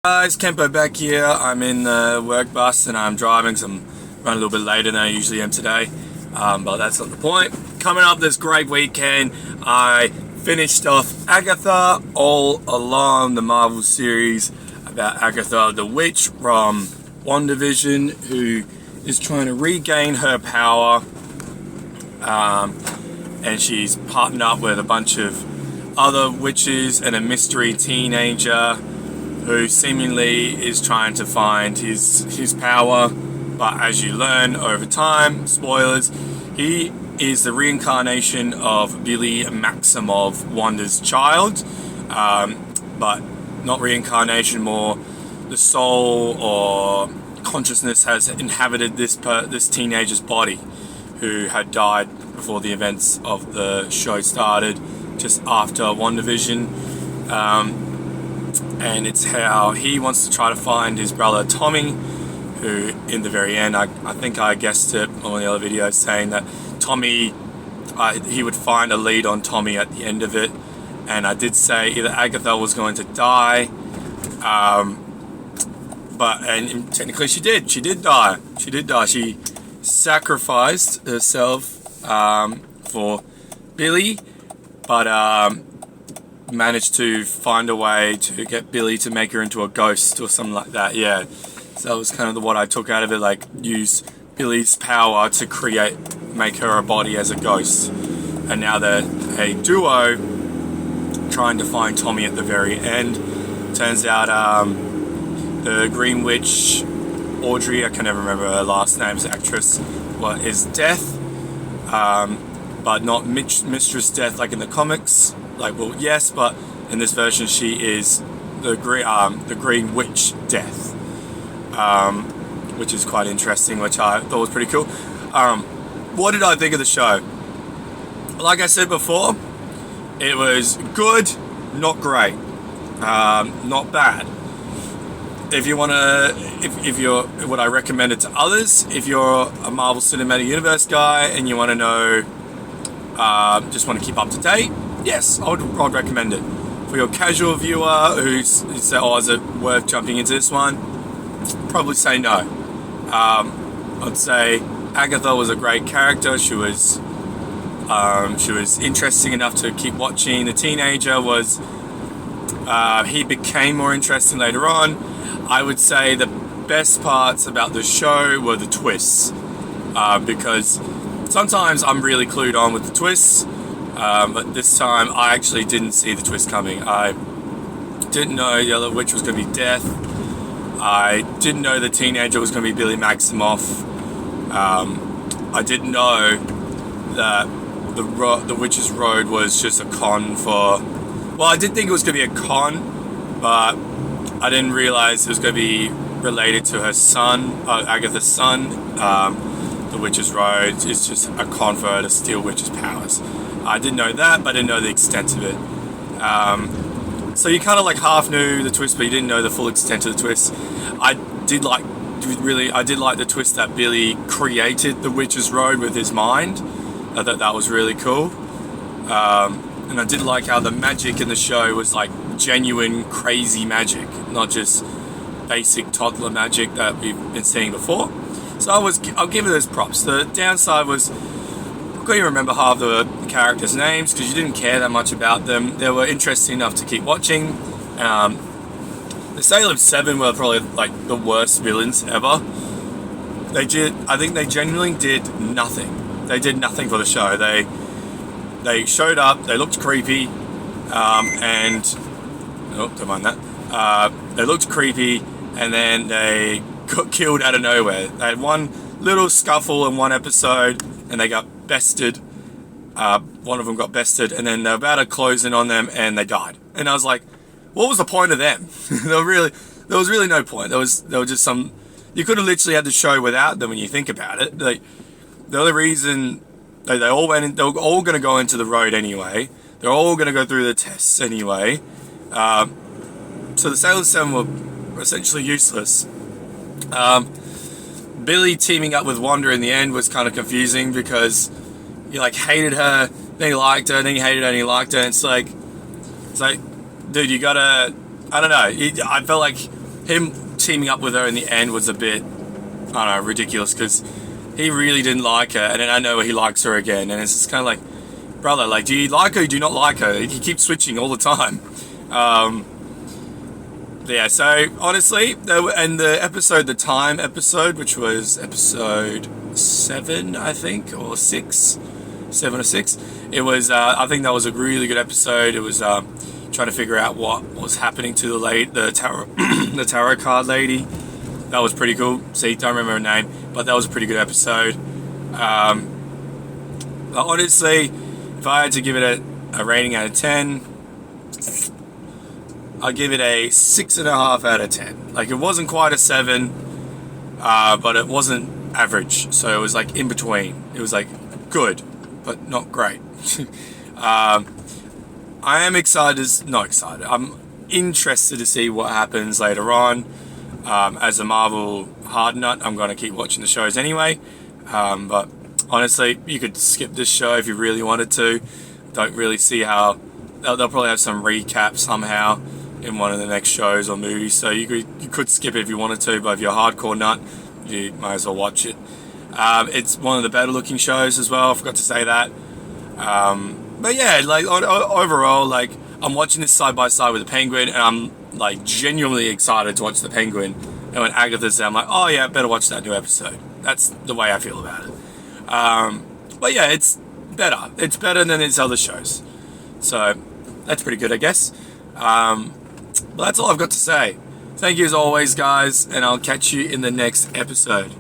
Guys, Kempo back here. I'm in the work bus and I'm driving, so I'm running a little bit later than I usually am today, but that's not the point. Coming up this great weekend, I finished off Agatha, all along the Marvel series about Agatha the Witch from WandaVision, who is trying to regain her power, and she's partnered up with a bunch of other witches and a mystery teenager who seemingly is trying to find his power, but as you learn over time, spoilers, he is the reincarnation of Billy Maximoff, Wanda's child, but not reincarnation, more the soul or consciousness has inhabited this teenager's body, who had died before the events of the show started, just after WandaVision. And it's how he wants to try to find his brother Tommy, who in the very end, I think I guessed it on the other videos, saying that Tommy, he would find a lead on Tommy at the end of it. And I did say either Agatha was going to die, and technically she did die. She sacrificed herself for Billy, but managed to find a way to get Billy to make her into a ghost or something like that. Yeah, so that was kind of what I took out of it, like use Billy's power to make her a body as a ghost. And now they're a duo trying to find Tommy at the very end. Turns out the Green Witch, Audrey, I can never remember her last name, is actress, is Death, but not Mistress Death like in the comics. Like, well, yes, but in this version she is the Green Witch Death, which is quite interesting, which I thought was pretty cool. What did I think of the show? Like I said before, it was good, not great, not bad. If you want to, if you're, would I recommend it to others? If you're a Marvel Cinematic Universe guy and you want to know, just want to keep up to date, yes, I would recommend it. For your casual viewer who say, oh, is it worth jumping into this one? Probably say no. I'd say Agatha was a great character. She was interesting enough to keep watching. The teenager was, he became more interesting later on. I would say the best parts about the show were the twists, because sometimes I'm really clued on with the twists, but this time I actually didn't see the twist coming. I didn't know the other witch was going to be Death. I didn't know the teenager was going to be Billy Maximoff. I didn't know that the Witch's Road was just a con for... Well, I did think it was going to be a con, but I didn't realize it was going to be related to her son, Agatha's son. The Witch's Road is just a con for her to steal witches' powers. I didn't know that, but I didn't know the extent of it. So you kind of like half knew the twist, but you didn't know the full extent of the twist. I did like the twist that Billy created the Witch's Road with his mind. I thought that was really cool. And I did like how the magic in the show was like genuine, crazy magic, not just basic toddler magic that we've been seeing before. So I'll give it those props. The downside was, I couldn't even remember half the characters' names because you didn't care that much about them. They were interesting enough to keep watching. The Salem 7 were probably like the worst villains ever. I think they genuinely did nothing. They did nothing for the show. They showed up, they looked creepy, and... Oh, don't mind that. They looked creepy, and then they got killed out of nowhere. They had one little scuffle in one episode, and they got bested. One of them got bested, and then they were about to close in on them, and they died. And I was like, what was the point of them? There was really no point. There were just some... You could have literally had the show without them when you think about it. The only reason... They were all going to go into the road anyway. They're all going to go through the tests anyway. So the Salem 7 were essentially useless. Billy teaming up with Wanda in the end was kind of confusing because you like hated her, then you liked her, then you hated her, and you liked her. And it's like, dude, you gotta, I don't know. I felt like him teaming up with her in the end was a bit, I don't know, ridiculous, because he really didn't like her, and then I know he likes her again, and it's just kind of like, brother, like, do you like her or do you not like her? He keeps switching all the time. Yeah, so honestly, and the episode, the Time episode, which was episode 7, I think, or 6, 7 or 6, it was, I think that was a really good episode. It was trying to figure out what was happening to the tarot, the tarot card lady. That was pretty cool. See, don't remember her name, but that was a pretty good episode. But honestly, if I had to give it a rating out of 10, I'll give it a 6.5 out of 10. Like, it wasn't quite a 7, but it wasn't average. So it was like in between. It was like good, but not great. I am excited, not excited. I'm interested to see what happens later on. As a Marvel hard nut, I'm going to keep watching the shows anyway. But honestly, you could skip this show if you really wanted to. Don't really see how they'll probably have some recap somehow in one of the next shows or movies. So you could skip it if you wanted to, but if you're a hardcore nut, you might as well watch it. It's one of the better looking shows as well. I forgot to say that. But yeah, like overall, like I'm watching this side by side with the Penguin, and I'm like genuinely excited to watch the Penguin. And when Agatha's there, I'm like, oh yeah, better watch that new episode. That's the way I feel about it. But yeah, it's better. It's better than its other shows. So that's pretty good, I guess. But that's all I've got to say. Thank you as always, guys, and I'll catch you in the next episode.